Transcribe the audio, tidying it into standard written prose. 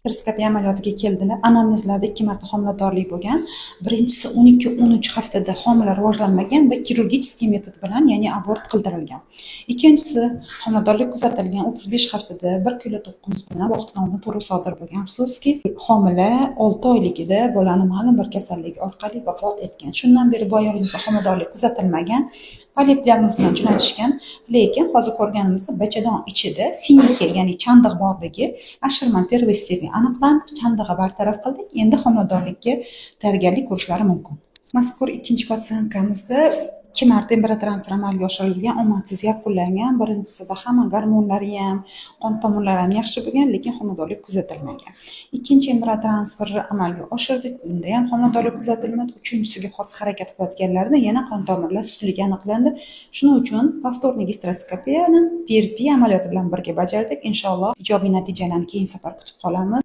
Gastroskopiya amaliyotiga keldilar. Anamnezlarda 2 marta homiladorlik bo'lgan. Birinchisi 12-13 haftada homila rivojlanmagan va kirurgicheskiy metod bilan, ya'ni abort qildirilgan. Ikkinchisi homiladorlik kuzatilgan 35 haftada 1 kilo 9 bilan vaqtidan oldin tug'ruq sodir bo'lgan. Afsuski, homila 6 oyligida bolani ma'lum bir kasallik orqali vafot etgan. Shundan beri bu ayolimizda homiladorlik kuzatilmagan. Polip diagnoz bilan jo'natishgan, lekin hozir ko'rganimizda bachadon ichida sinike, ya'ni chandiq borligi Asherman pervestivi aniqlandi, chandig'i bartaraf qildik. Endi homiladorlikka tayyorgarlik ko'rishlari mumkin. Mazkur ikkinchi patsientkamizda 2 marta embrion transfer amalga oshirilgan, omadsiz yakunlangan. Birinchisida hamma gormonlari ham, qon tomirlari ham yaxshi bo'lgan, lekin homiladorlik kuzatilmagan. Ikkinchi embrion transferi amalga oshirdik, unda ham homiladorlik kuzatilmadi. Uchinchisiga xos harakat qilayotganlarida yana qon tomirlar sustligi aniqlandi. Shuning uchun повторный gastroskopiyani PRP amaliyoti bilan birga bajardik. Inshaalloh ijobiy natijalarni keyingi safar kutib qolamiz.